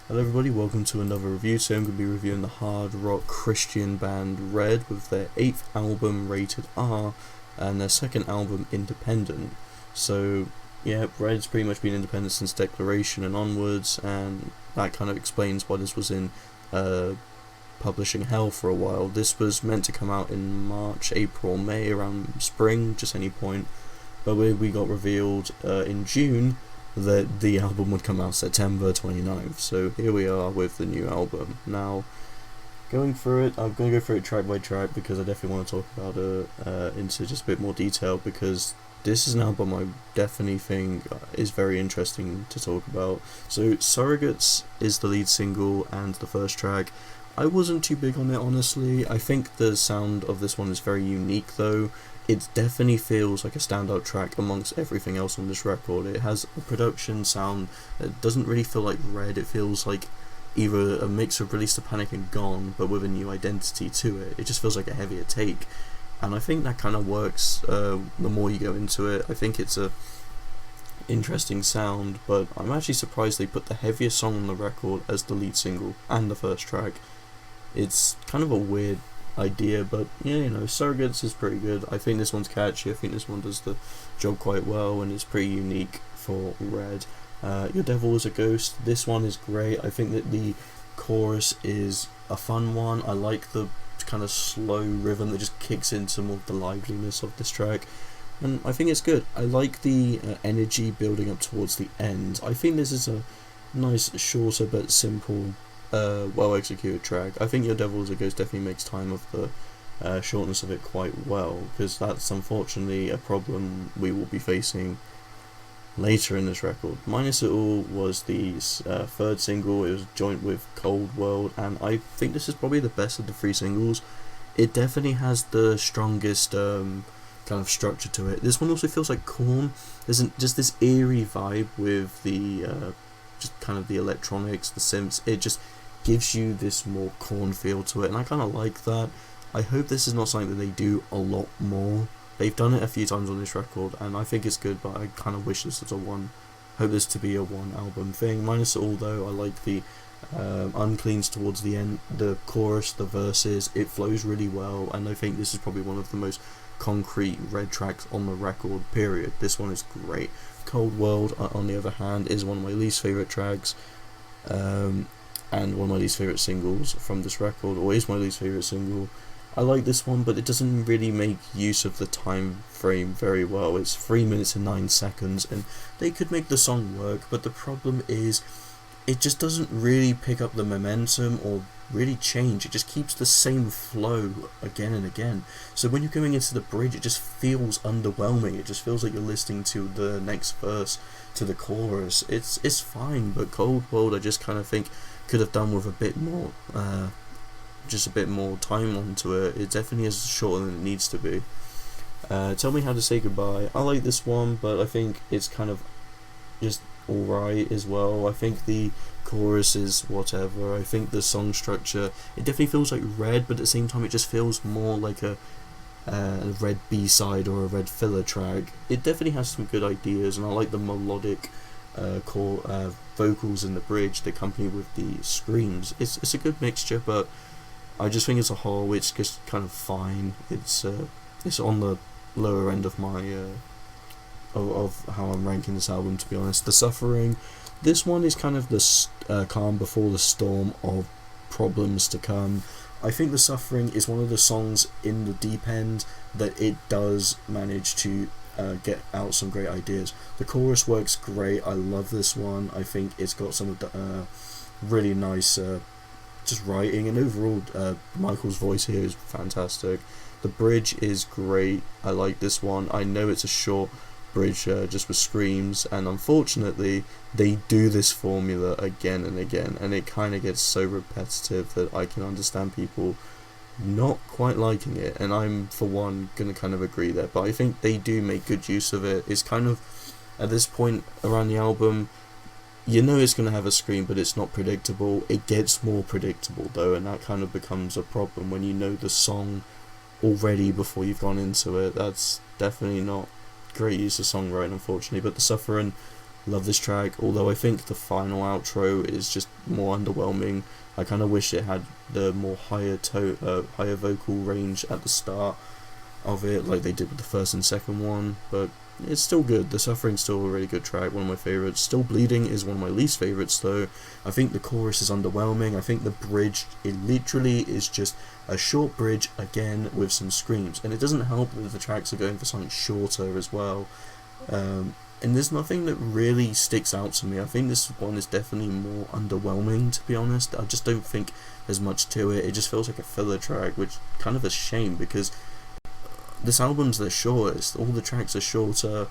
Hello everybody, welcome to another review. So I'm going to be reviewing the hard rock Christian band Red with their 8th album Rated R and their 2nd album Independent. So yeah, Red's pretty much been independent since Declaration and onwards, and that kind of explains why this was in publishing hell for a while. This was meant to come out in March, April, May, around spring, just any point, but we got revealed in June that the album would come out September 29th, so here we are with the new album. Now, going through it, I'm going to go through it track by track because I definitely want to talk about it into just a bit more detail, because this is an album I definitely think is very interesting to talk about. So Surrogates is the lead single and the first track. I wasn't too big on it, honestly. I think the sound of this one is very unique though. It definitely feels like a standout track amongst everything else on this record. It has a production sound that doesn't really feel like Red. It feels like either a mix of Release the Panic and Gone, but with a new identity to it. It just feels like a heavier take, and I think that kind of works the more you go into it. I think it's a interesting sound, but I'm actually surprised they put the heaviest song on the record as the lead single and the first track. It's kind of a weird idea, but yeah, Surrogates is pretty good. I think this one's catchy. I think this one does the job quite well and is pretty unique for Red. Your Devil is a Ghost, this one is great. I think that the chorus is a fun one. I like the kind of slow rhythm that just kicks into more of the liveliness of this track, and I think it's good. I like the energy building up towards the end. I think this is a nice, shorter but simple, well executed track. I think Your Devil is a Ghost definitely makes time of the shortness of it quite well, because that's unfortunately a problem we will be facing later in this record. Minus It All was the third single. It was joint with Cold World, and I think this is probably the best of the three singles. It definitely has the strongest kind of structure to it. This one also feels like Korn. There's just this eerie vibe with the just kind of the electronics, the synths. It just gives you this more Korn feel to it, and I kind of like that. I hope this is not something that they do a lot more. They've done it a few times on this record, and I think it's good, but I kind of wish this was hope this to be a one album thing. Minus It All though, I like the uncleans towards the end, the chorus, the verses. It flows really well, and I think this is probably one of the most concrete Red tracks on the record, period. This one is great. Cold World, on the other hand, is one of my least favourite tracks, and one of my least favourite singles from this record, or is my least favourite single. I like this one, but it doesn't really make use of the time frame very well. It's 3 minutes and 9 seconds, and they could make the song work, but the problem is it just doesn't really pick up the momentum or really change. It just keeps the same flow again and again. So when you're going into the bridge, it just feels underwhelming. It just feels like you're listening to the next verse, to the chorus. It's fine, but Cold World I just kind of think could have done with a bit more just a bit more time onto it. It definitely is shorter than it needs to be. Tell Me How to Say Goodbye, I like this one, but I think it's kind of just alright as well. I think the chorus is whatever. I think the song structure, it definitely feels like Red, but at the same time it just feels more like a Red B-side or a Red filler track. It definitely has some good ideas, and I like the melodic vocals in the bridge that accompany with the screams. It's a good mixture, but I just think as a whole it's just kind of fine. It's on the lower end of my of how I'm ranking this album, to be honest. The Suffering, this one is kind of the calm before the storm of problems to come. I think The Suffering is one of the songs in the deep end that it does manage to get out some great ideas. The chorus works great. I love this one. I think it's got some of the really nice just writing, and overall Michael's voice here is fantastic. The bridge is great. I like this one. I know it's a short bridge just with screams, and unfortunately they do this formula again and again, and it kind of gets so repetitive that I can understand people not quite liking it, and I'm for one gonna kind of agree there, but I think they do make good use of it. It's kind of, at this point around the album, you know it's going to have a scream, but it's not predictable. It gets more predictable though, and that kind of becomes a problem when you know the song already before you've gone into it. That's definitely not great use of songwriting, unfortunately. But The Suffering, Love this track, although I think the final outro is just more underwhelming. I kind of wish it had the more higher vocal range at the start of it, like they did with the first and second one, but it's still good. The Suffering's still a really good track, one of my favourites. Still Bleeding is one of my least favourites though. I think the chorus is underwhelming. I think the bridge, it literally is just a short bridge again with some screams, and it doesn't help that the tracks are going for something shorter as well. And there's nothing that really sticks out to me. I think this one is definitely more underwhelming, to be honest. I just don't think there's much to it. It just feels like a filler track, which kind of a shame, because this album's the shortest. All the tracks are shorter,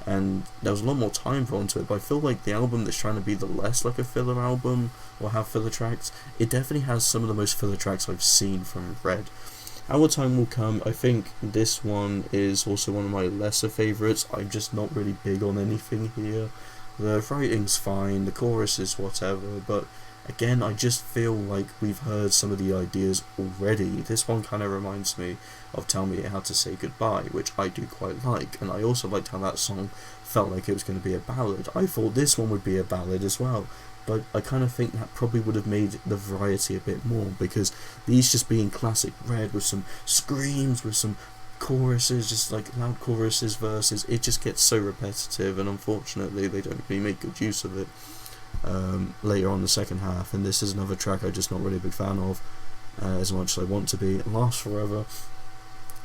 and there was a lot more time put onto it. But I feel like the album that's trying to be the less like a filler album, or have filler tracks, it definitely has some of the most filler tracks I've seen from Red. Our Time Will Come, I think this one is also one of my lesser favourites. I'm just not really big on anything here. The writing's fine, the chorus is whatever, but again, I just feel like we've heard some of the ideas already. This one kind of reminds me of Tell Me How to Say Goodbye, which I do quite like, and I also liked how that song felt like it was going to be a ballad. I thought this one would be a ballad as well, but I kind of think that probably would have made the variety a bit more, because these just being classic Red with some screams, with some choruses, just like loud choruses, verses, it just gets so repetitive, and unfortunately they don't really make good use of it later on the second half. And this is another track I'm just not really a big fan of, as much as I want to be. Last Forever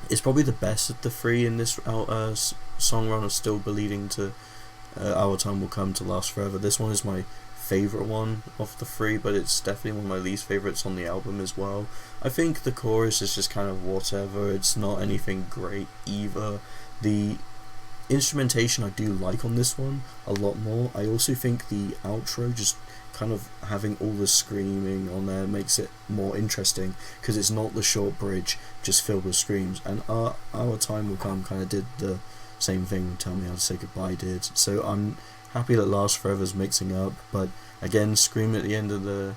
is probably the best of the three in this song run, of Still Bleeding to Our Time Will Come to Last Forever. This one is my favourite one of the three, but it's definitely one of my least favourites on the album as well. I think the chorus is just kind of whatever, it's not anything great either. The instrumentation I do like on this one a lot more. I also think the outro, just kind of having all the screaming on there, makes it more interesting, because it's not the short bridge just filled with screams. And Our Time Will Come kind of did the same thing Tell Me How to Say Goodbye did. So I'm happy that Last Forever's mixing up, but again, Scream at the end of the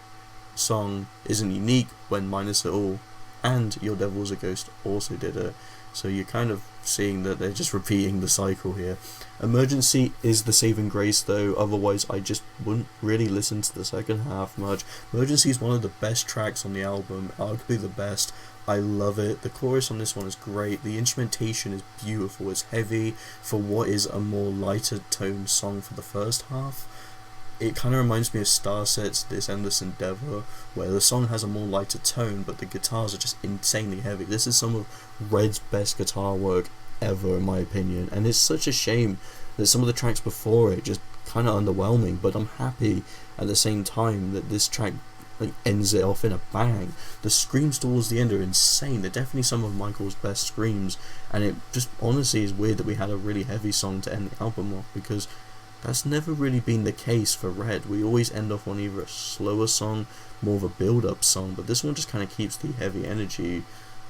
song isn't unique when Minus It All and Your Devil's a Ghost also did it. So you're kind of seeing that they're just repeating the cycle here. Emergency is the saving grace though, otherwise I just wouldn't really listen to the second half much. Emergency is one of the best tracks on the album, arguably the best. I love it. The chorus on this one is great. The instrumentation is beautiful. It's heavy for what is a more lighter tone song for the first half. It kind of reminds me of Starset's This Endless Endeavour, where the song has a more lighter tone, but the guitars are just insanely heavy. This is some of Red's best guitar work ever, in my opinion, and it's such a shame that some of the tracks before it just kind of underwhelming, but I'm happy at the same time that this track ends it off in a bang. The screams towards the end are insane. They're definitely some of Michael's best screams, and it just honestly is weird that we had a really heavy song to end the album off, because that's never really been the case for Red. We always end off on either a slower song, more of a build-up song, but this one just kind of keeps the heavy energy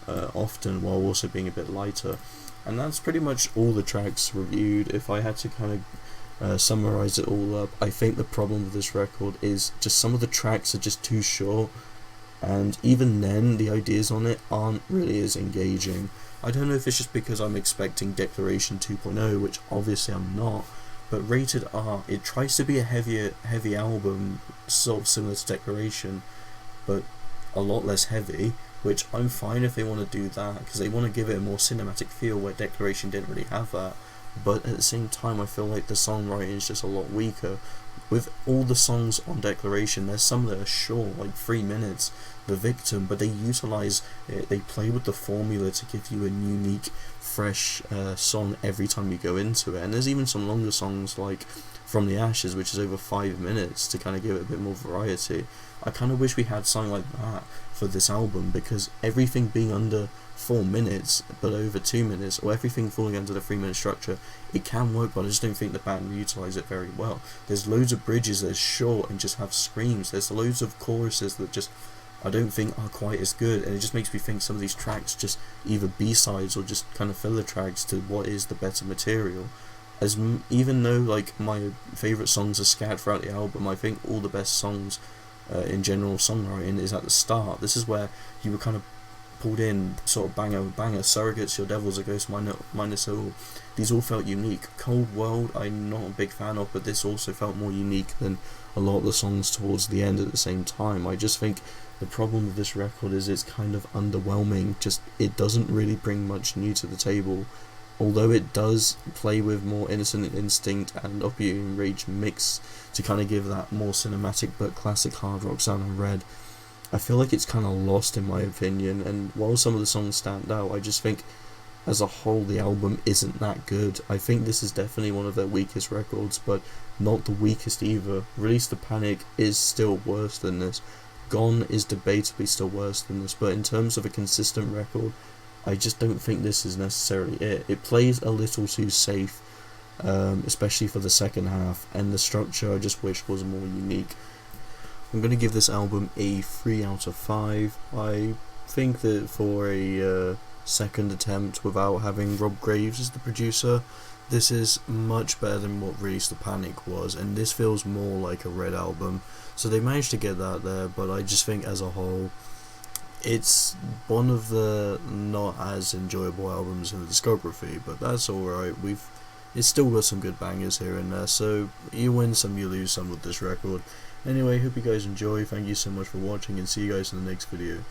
often, while also being a bit lighter. And that's pretty much all the tracks reviewed. If I had to kind of summarize it all up, I think the problem with this record is just some of the tracks are just too short, and even then the ideas on it aren't really as engaging. I don't know if it's just because I'm expecting Declaration 2.0, which obviously I'm not, but Rated R, it tries to be a heavy album, sort of similar to Declaration, but a lot less heavy, which I'm fine if they want to do that, because they want to give it a more cinematic feel, where Declaration didn't really have that. But at the same time, I feel like the songwriting is just a lot weaker. With all the songs on Declaration, there's some that are short, like 3 minutes, The Victim, but they utilize it, they play with the formula to give you a unique, fresh song every time you go into it. And there's even some longer songs like From the Ashes, which is over 5 minutes, to kind of give it a bit more variety. I kind of wish we had something like that for this album, because everything being under 4 minutes but over 2 minutes, or everything falling under the 3-minute structure, it can work, but I just don't think the band utilise it very well. There's loads of bridges that are short and just have screams. There's loads of choruses that just I don't think are quite as good, and it just makes me think some of these tracks just either B-sides or just kind of filler tracks to what is the better material. Even though like my favourite songs are scattered throughout the album, I think all the best songs in general songwriting is at the start. This is where you were kind of pulled in sort of banger with banger. Surrogates, Your Devil's a Ghost, Minus All. These all felt unique. Cold World, I'm not a big fan of, but this also felt more unique than a lot of the songs towards the end at the same time. I just think the problem with this record is it's kind of underwhelming. Just, it doesn't really bring much new to the table. Although it does play with more Innocent Instinct and Opium Rage mix to kind of give that more cinematic but classic hard rock sound on Red, I feel like it's kind of lost in my opinion. And while some of the songs stand out, I just think as a whole the album isn't that good. I think this is definitely one of their weakest records, but not the weakest either. Release the Panic is still worse than this. Gone is debatably still worse than this, but in terms of a consistent record, I just don't think this is necessarily it. It plays a little too safe, especially for the second half, and the structure I just wish was more unique. I'm going to give this album a 3 out of 5. I think that for a second attempt without having Rob Graves as the producer, this is much better than what Release the Panic was, and this feels more like a Red album. So they managed to get that there, but I just think as a whole, it's one of the not as enjoyable albums in the discography, but that's alright. It's still got some good bangers here and there, so you win some, you lose some with this record. Anyway, hope you guys enjoy, thank you so much for watching, and see you guys in the next video.